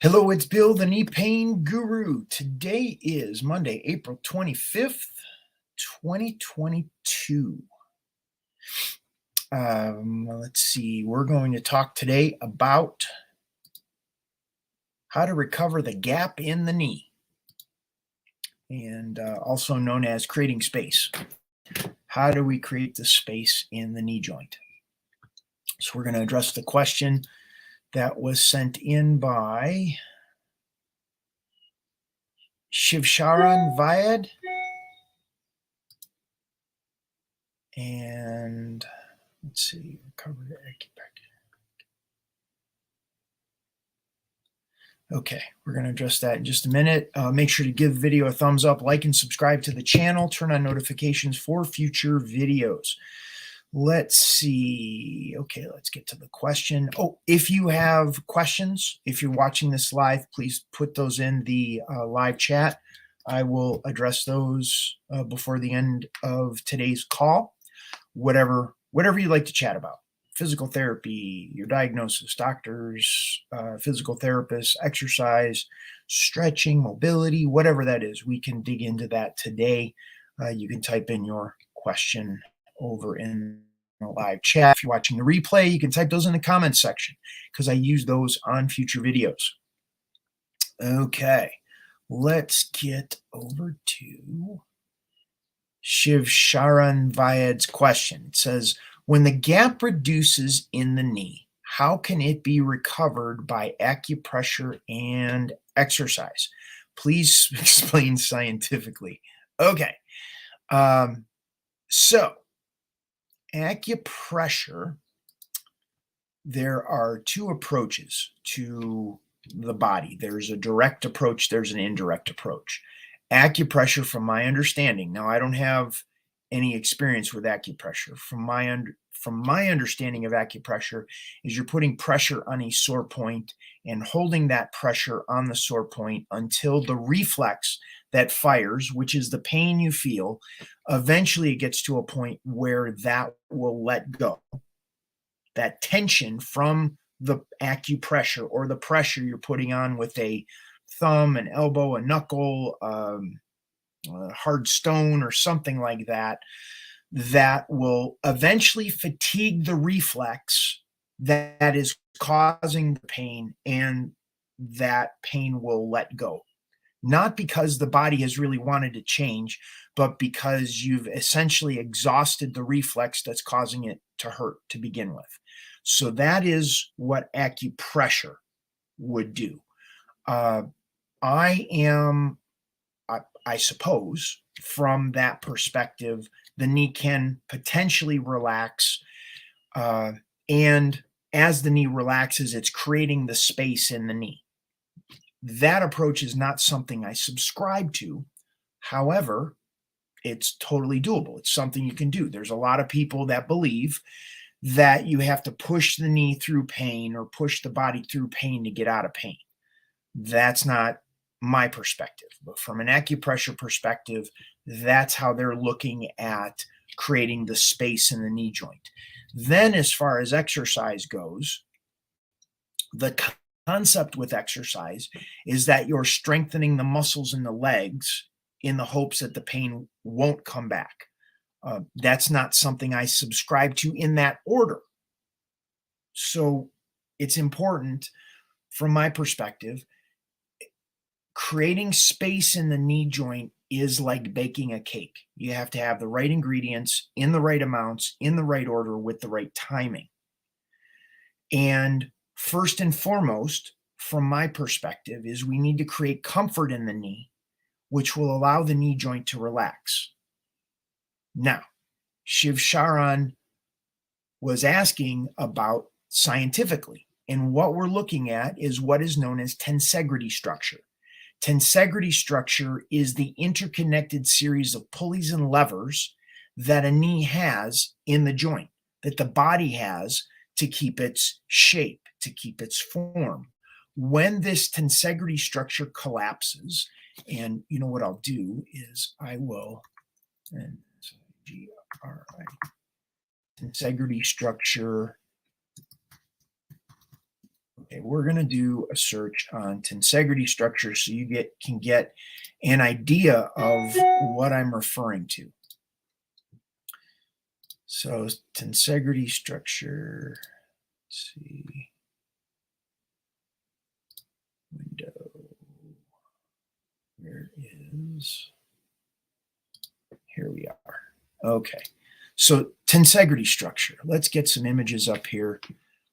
Hello, it's Bill, the knee pain guru. Today is Monday, April 25th, 2022. Let's see. We're going to talk today about how to recover the gap in the knee, and also known as creating space. How do we create the space in the knee joint? So we're going to address the question that was sent in by Shivsharan Vaid. And let's see, recover the acupressure. Okay, we're going to address that in just a minute. Make sure to give the video a thumbs up, like and subscribe to the channel. Turn on notifications for future videos. Let's see. Okay, let's get to the question. Oh, if you have questions, if you're watching this live, please put those in the live chat. I will address those before the end of today's call. Whatever you'd like to chat about. Physical therapy, your diagnosis, doctors, physical therapists, exercise, stretching, mobility, whatever that is, we can dig into that today. You can type in your question over in the live chat. If you're watching the replay, you can type those in the comments section because I use those on future videos. Okay, let's get over to Shivsharan Vaid's question. It says, when the gap reduces in the knee, how can it be recovered by acupressure and exercise? Please explain scientifically. Okay. So acupressure, there are two approaches to the body. There's a direct approach, there's an indirect approach. Acupressure, from my understanding, now I don't have any experience with acupressure. From my understanding of acupressure is you're putting pressure on a sore point and holding that pressure on the sore point until the reflex that fires, which is the pain you feel, eventually it gets to a point where that will let go. That tension from the acupressure or the pressure you're putting on with a thumb, an elbow, a knuckle, a hard stone or something like that, that will eventually fatigue the reflex that is causing the pain, and that pain will let go. Not because the body has really wanted to change, but because you've essentially exhausted the reflex that's causing it to hurt to begin with. So that is what acupressure would do. I suppose from that perspective, the knee can potentially relax. And as the knee relaxes, it's creating the space in the knee. That approach is not something I subscribe to. However, it's totally doable. It's something you can do. There's a lot of people that believe that you have to push the knee through pain or push the body through pain to get out of pain. That's not my perspective, but from an acupressure perspective, that's how they're looking at creating the space in the knee joint. Then as far as exercise goes, the concept with exercise is that you're strengthening the muscles in the legs in the hopes that the pain won't come back. That's not something I subscribe to in that order. So it's important from my perspective. Creating space in the knee joint is like baking a cake. You have to have the right ingredients in the right amounts, in the right order, with the right timing. And first and foremost, from my perspective, is we need to create comfort in the knee, which will allow the knee joint to relax. Now, Shivsharan was asking about scientifically, and what we're looking at is what is known as tensegrity structure. Tensegrity structure is the interconnected series of pulleys and levers that a knee has in the joint, that the body has to keep its shape, to keep its form. When this tensegrity structure collapses, and you know what I'll do is I will, and tensegrity structure. Okay, we're going to do a search on tensegrity structure so you can get an idea of what I'm referring to. So tensegrity structure, let's see, window, where is, here we are. Okay, so tensegrity structure. Let's get some images up here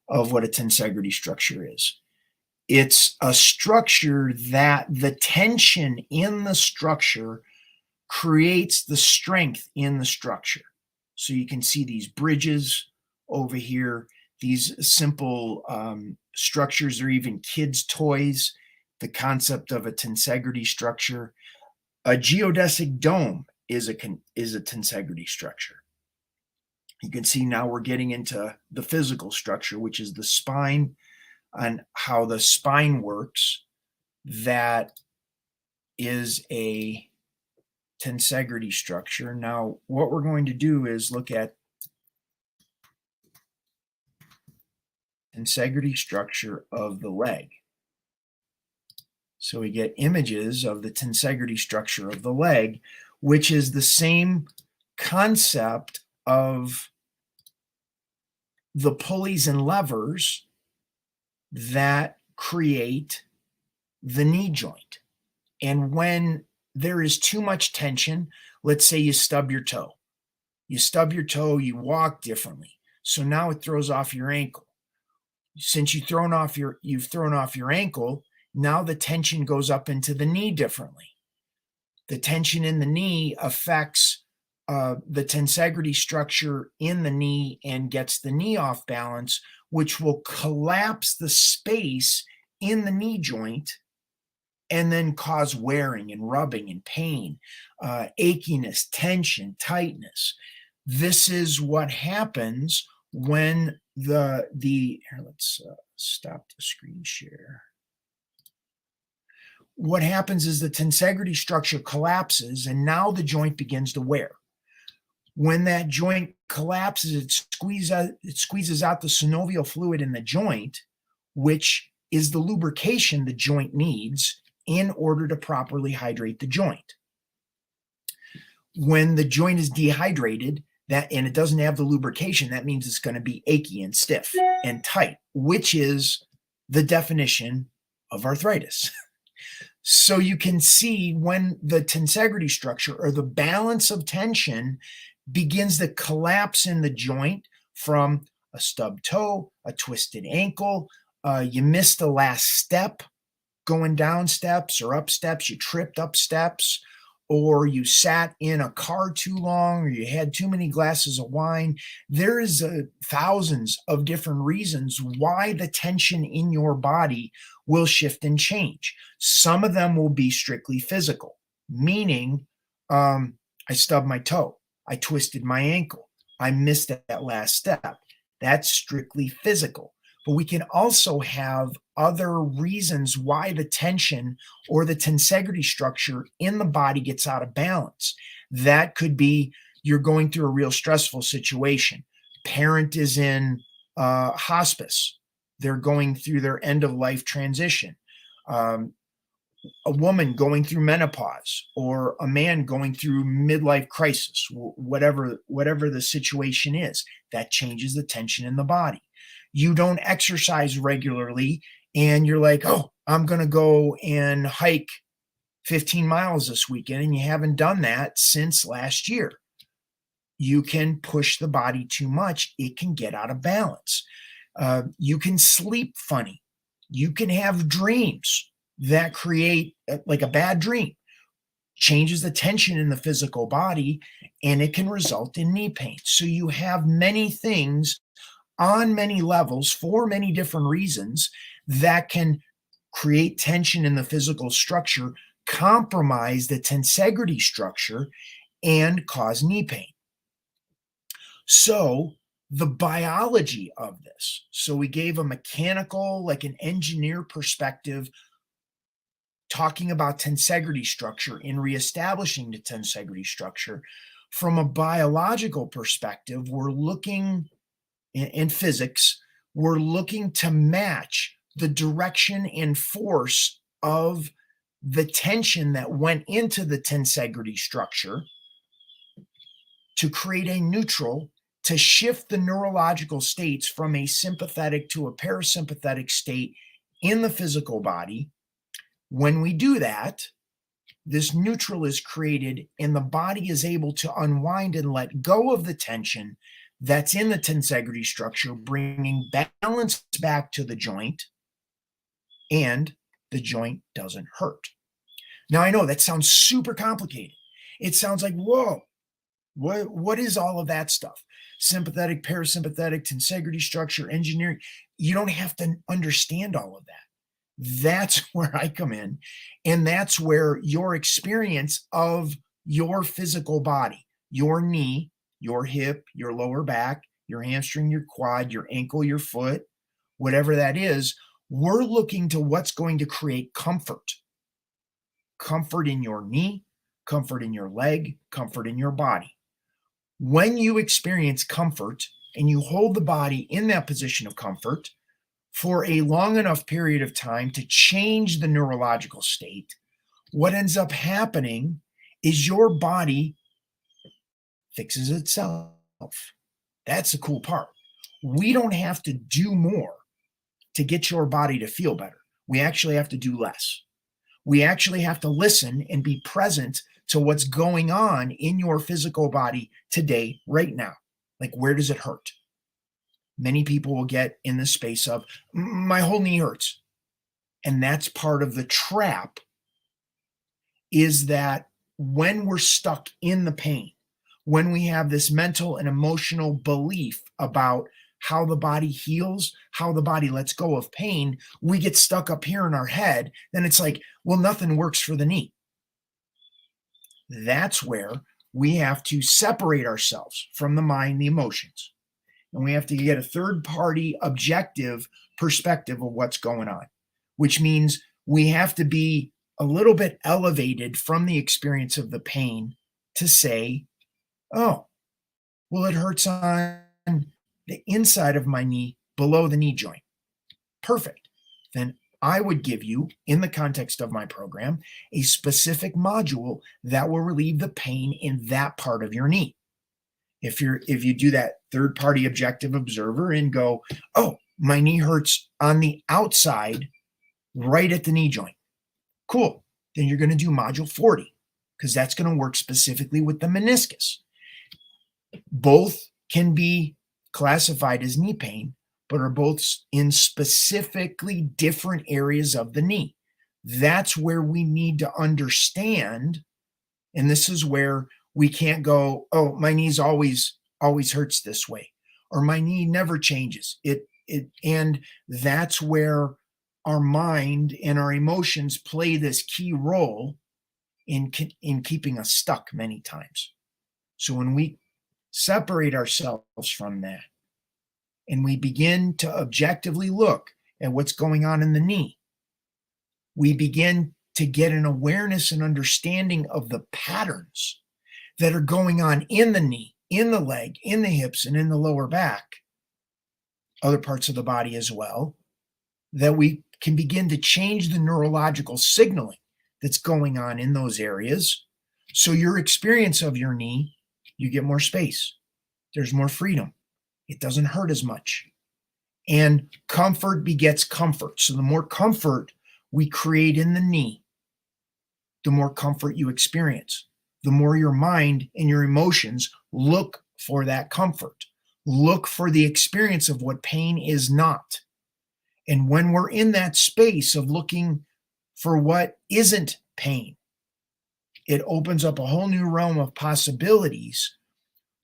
of what a tensegrity structure is. It's a structure that the tension in the structure creates the strength in the structure. So you can see these bridges over here, these simple structures or even kids' toys, the concept of a tensegrity structure. A geodesic dome is a tensegrity structure. You can see now we're getting into the physical structure, which is the spine and how the spine works. That is a tensegrity structure. Now, what we're going to do is look at tensegrity structure of the leg. So we get images of the tensegrity structure of the leg, which is the same concept of the pulleys and levers that create the knee joint. And when there is too much tension, let's say you stub your toe. You stub your toe, you walk differently. So now it throws off your ankle. Since you've thrown off your ankle, now the tension goes up into the knee differently. The tension in the knee affects the tensegrity structure in the knee and gets the knee off balance, which will collapse the space in the knee joint and then cause wearing and rubbing and pain, achiness, tension, tightness. This is what happens when here, let's stop the screen share. What happens is the tensegrity structure collapses and now the joint begins to wear. When that joint collapses, it squeezes out the synovial fluid in the joint, which is the lubrication the joint needs in order to properly hydrate the joint. When the joint is dehydrated, and it doesn't have the lubrication, that means it's going to be achy and stiff and tight, which is the definition of arthritis. So you can see when the tensegrity structure or the balance of tension begins to collapse in the joint from a stubbed toe, a twisted ankle, you missed the last step going down steps or up steps, you tripped up steps, or you sat in a car too long, or you had too many glasses of wine. There is thousands of different reasons why the tension in your body will shift and change. Some of them will be strictly physical, meaning I stubbed my toe, I twisted my ankle, I missed that last step. That's strictly physical. But we can also have other reasons why the tension or the tensegrity structure in the body gets out of balance. That could be you're going through a real stressful situation. Parent is in hospice. They're going through their end of life transition. A woman going through menopause, or a man going through midlife crisis, whatever the situation is, that changes the tension in the body. You don't exercise regularly and you're like, oh, I'm going to go and hike 15 miles this weekend, and you haven't done that since last year. You can push the body too much. It can get out of balance. You can sleep funny. You can have dreams that create like a bad dream, changes the tension in the physical body, and it can result in knee pain. So you have many things on many levels for many different reasons that can create tension in the physical structure, compromise the tensegrity structure, and cause knee pain. So the biology of this. So we gave a mechanical, like an engineer perspective, talking about tensegrity structure in reestablishing the tensegrity structure. From a biological perspective, we're looking in physics, we're looking to match the direction and force of the tension that went into the tensegrity structure to create a neutral, to shift the neurological states from a sympathetic to a parasympathetic state in the physical body. When we do that, this neutral is created and the body is able to unwind and let go of the tension that's in the tensegrity structure, bringing balance back to the joint, and the joint doesn't hurt. Now, I know that sounds super complicated. It sounds like, whoa, what is all of that stuff? Sympathetic, parasympathetic, tensegrity structure, engineering. You don't have to understand all of that. That's where I come in. And that's where your experience of your physical body, your knee, your hip, your lower back, your hamstring, your quad, your ankle, your foot, whatever that is, we're looking to what's going to create comfort. Comfort in your knee, comfort in your leg, comfort in your body. When you experience comfort and you hold the body in that position of comfort for a long enough period of time to change the neurological state, what ends up happening is your body fixes itself. That's the cool part. We don't have to do more to get your body to feel better. We actually have to do less. We actually have to listen and be present to what's going on in your physical body today, right now. Like, where does it hurt? Many people will get in the space of, my whole knee hurts. And that's part of the trap, is that when we're stuck in the pain, when we have this mental and emotional belief about how the body heals, how the body lets go of pain, we get stuck up here in our head. Then it's like, well, nothing works for the knee. That's where we have to separate ourselves from the mind, the emotions. And we have to get a third-party objective perspective of what's going on, which means we have to be a little bit elevated from the experience of the pain to say, oh, well, it hurts on the inside of my knee below the knee joint. Perfect. Then I would give you, in the context of my program, a specific module that will relieve the pain in that part of your knee. If you do that third-party objective observer and go, oh, my knee hurts on the outside, right at the knee joint. Cool. Then you're going to do module 40, because that's going to work specifically with the meniscus. Both can be classified as knee pain, but are both in specifically different areas of the knee. That's where we need to understand, and this is where we can't go, oh, my knee's always hurts this way, or my knee never changes. And that's where our mind and our emotions play this key role in keeping us stuck many times. So when we separate ourselves from that and we begin to objectively look at what's going on in the knee, we begin to get an awareness and understanding of the patterns that are going on in the knee, in the leg, in the hips, and in the lower back, other parts of the body as well, that we can begin to change the neurological signaling that's going on in those areas. So your experience of your knee, you get more space. There's more freedom. It doesn't hurt as much. And comfort begets comfort. So the more comfort we create in the knee, the more comfort you experience. The more your mind and your emotions look for that comfort. Look for the experience of what pain is not. And when we're in that space of looking for what isn't pain, it opens up a whole new realm of possibilities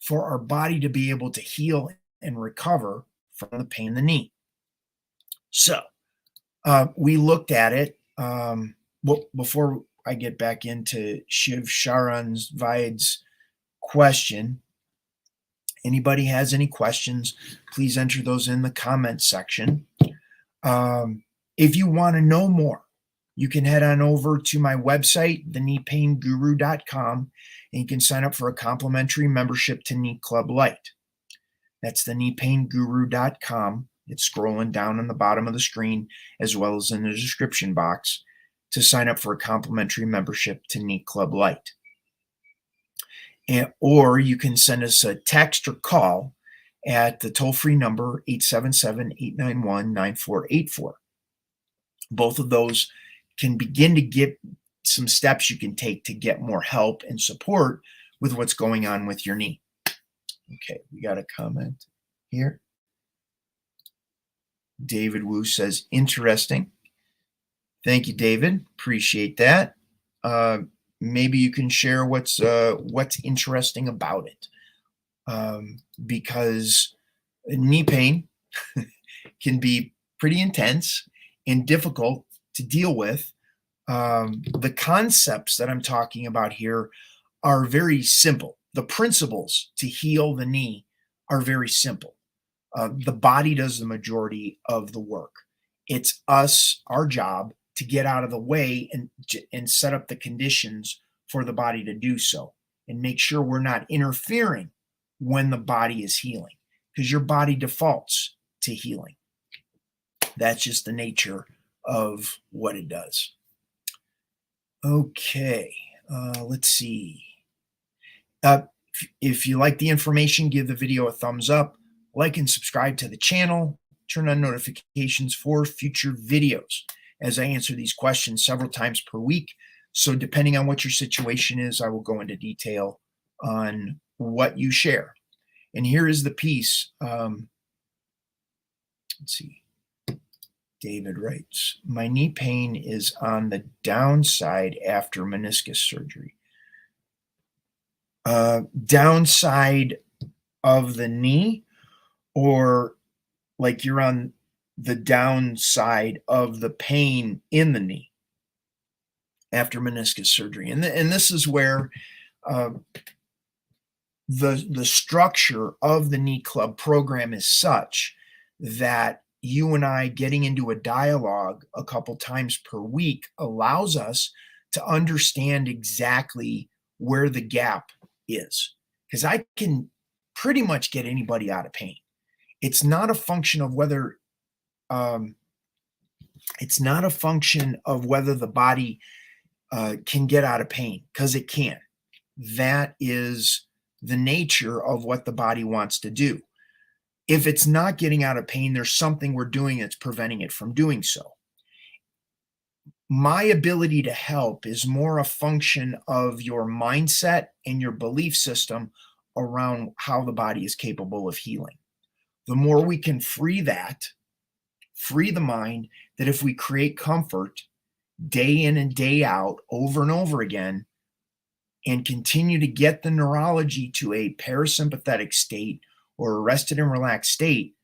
for our body to be able to heal and recover from the pain in the knee. So we looked at it. Before I get back into Shivsharan Vaid's question, anybody has any questions, please enter those in the comments section. If you want to know more, you can head on over to my website, thekneepainguru.com, and you can sign up for a complimentary membership to Knee Club Light. That's thekneepainguru.com, It's scrolling down on the bottom of the screen as well as in the description box to sign up for a complimentary membership to Knee Club Lite. Or you can send us a text or call at the toll-free number 877-891-9484. Both of those can begin to get some steps you can take to get more help and support with what's going on with your knee. Okay, we got a comment here. David Wu says, interesting. Thank you, David. Appreciate that. Maybe you can share what's interesting about it, because knee pain can be pretty intense and difficult to deal with. The concepts that I'm talking about here are very simple. The principles to heal the knee are very simple. The body does the majority of the work. It's our job to get out of the way and set up the conditions for the body to do so, and make sure we're not interfering when the body is healing, because your body defaults to healing. That's just the nature of what it does. Okay, let's see. If you like the information, give the video a thumbs up, like and subscribe to the channel, turn on notifications for future videos, as I answer these questions several times per week. So depending on what your situation is, I will go into detail on what you share. And here is the piece. Let's see. David writes, my knee pain is on the downside after meniscus surgery. Downside of the knee, or like you're on the downside of the pain in the knee after meniscus surgery? And this is where the structure of the Knee Club program is such that you and I getting into a dialogue a couple times per week allows us to understand exactly where the gap is, because I can pretty much get anybody out of pain. It's not a function of whether the body can get out of pain, because it can. That is the nature of what the body wants to do. If it's not getting out of pain, there's something we're doing that's preventing it from doing so. My ability to help is more a function of your mindset and your belief system around how the body is capable of healing. The more we can free the mind, that if we create comfort day in and day out, over and over again, and continue to get the neurology to a parasympathetic state or a rested and relaxed state,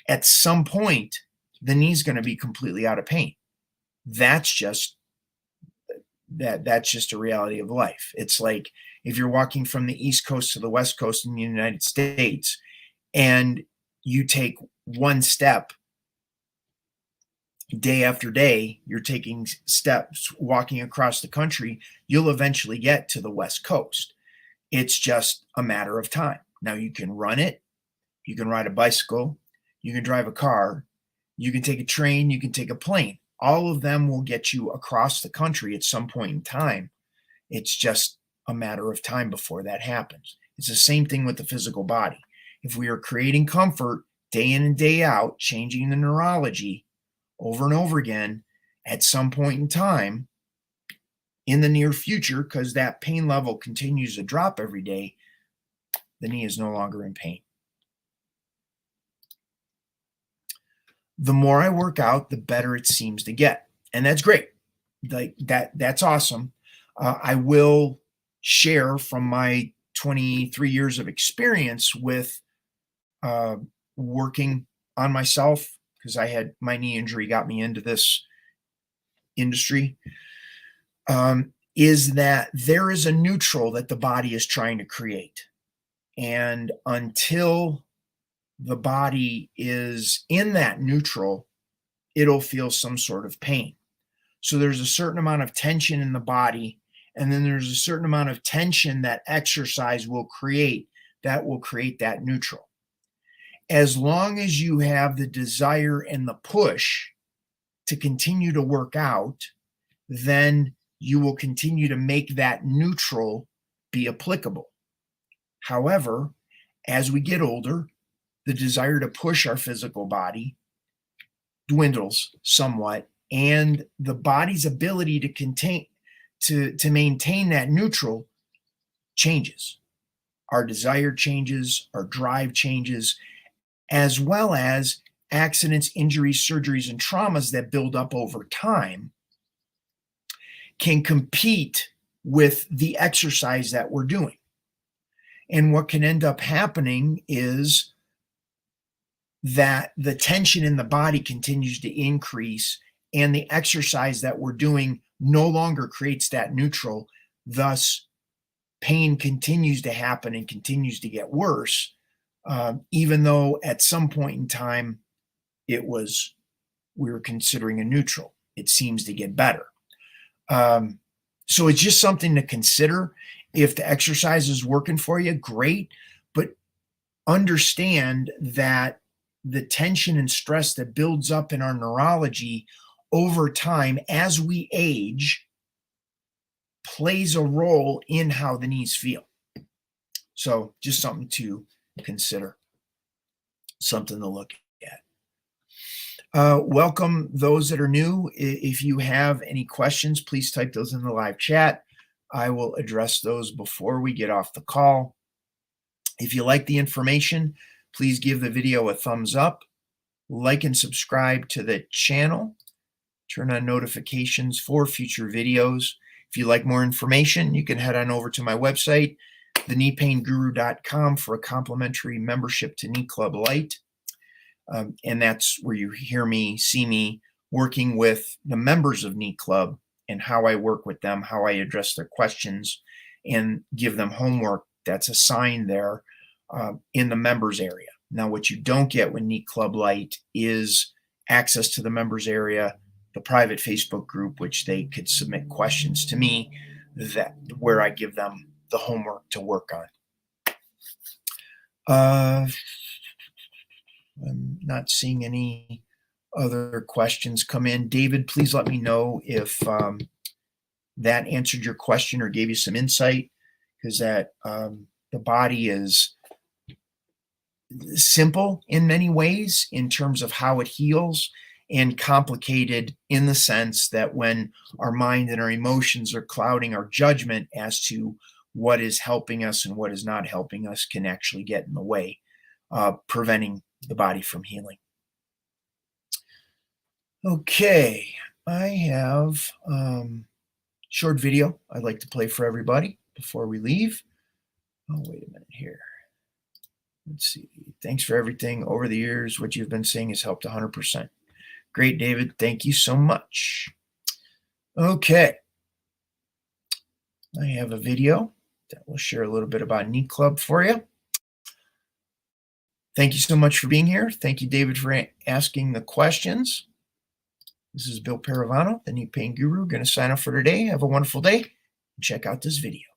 at some point, the knee's going to be completely out of pain. That's just a reality of life. It's like if you're walking from the East Coast to the West Coast in the United States, and you take one step day after day, you're taking steps walking across the country, you'll eventually get to the West Coast. It's just a matter of time. Now, you can run it, you can ride a bicycle, you can drive a car, you can take a train, you can take a plane. All of them will get you across the country at some point in time. It's just a matter of time before that happens. It's the same thing with the physical body. If we are creating comfort day in and day out, changing the neurology over and over again, at some point in time in the near future, because that pain level continues to drop every day, the knee is no longer in pain. The more I work out, the better it seems to get. And that's great. Like that's awesome. I will share from my 23 years of experience with working on myself, because I had my knee injury got me into this industry, is that there is a neutral that the body is trying to create. And until the body is in that neutral, it'll feel some sort of pain. So there's a certain amount of tension in the body, and then there's a certain amount of tension that exercise will create that neutral. as long as you have the desire and the push to continue to work out, then you will continue to make that neutral be applicable. However, as we get older, the desire to push our physical body dwindles somewhat, and the body's ability to maintain that neutral changes. Our desire changes, our drive changes, as well as accidents, injuries, surgeries, and traumas that build up over time can compete with the exercise that we're doing. And what can end up happening is that the tension in the body continues to increase, and the exercise that we're doing no longer creates that neutral. Thus, pain continues to happen and continues to get worse, even though at some point in time we were considering a neutral. It seems to get better. So it's just something to consider. If the exercise is working for you, great, but understand that the tension and stress that builds up in our neurology over time as we age plays a role in how the knees feel. So just something to consider, something to look at. Welcome those that are new. If you have any questions, please type those in the live chat. I will address those before we get off the call. If you like the information, please give the video a thumbs up, like and subscribe to the channel, turn on notifications for future videos. If you like more information, you can head on over to my website, thekneepainguru.com, for a complimentary membership to Knee Club Lite. And that's where you see me working with the members of Knee Club and how I work with them, how I address their questions and give them homework that's assigned there in the members area. Now, what you don't get with Knee Club Lite is access to the members area, the private Facebook group, which they could submit questions to me where I give them the homework to work on. I'm not seeing any other questions come in. David, please let me know if that answered your question or gave you some insight, because that the body is simple in many ways in terms of how it heals, and complicated in the sense that when our mind and our emotions are clouding our judgment as to what is helping us and what is not helping us, can actually get in the way, preventing the body from healing. Okay, I have short video I'd like to play for everybody before we leave. Oh, wait a minute here. Let's see. Thanks for everything over the years. What you've been saying has helped 100%. Great, David. Thank you so much. Okay. I have a video that will share a little bit about Knee Club for you. Thank you so much for being here. Thank you, David, for asking the questions. This is Bill Paravano, the Knee Pain Guru, going to sign off for today. Have a wonderful day. Check out this video.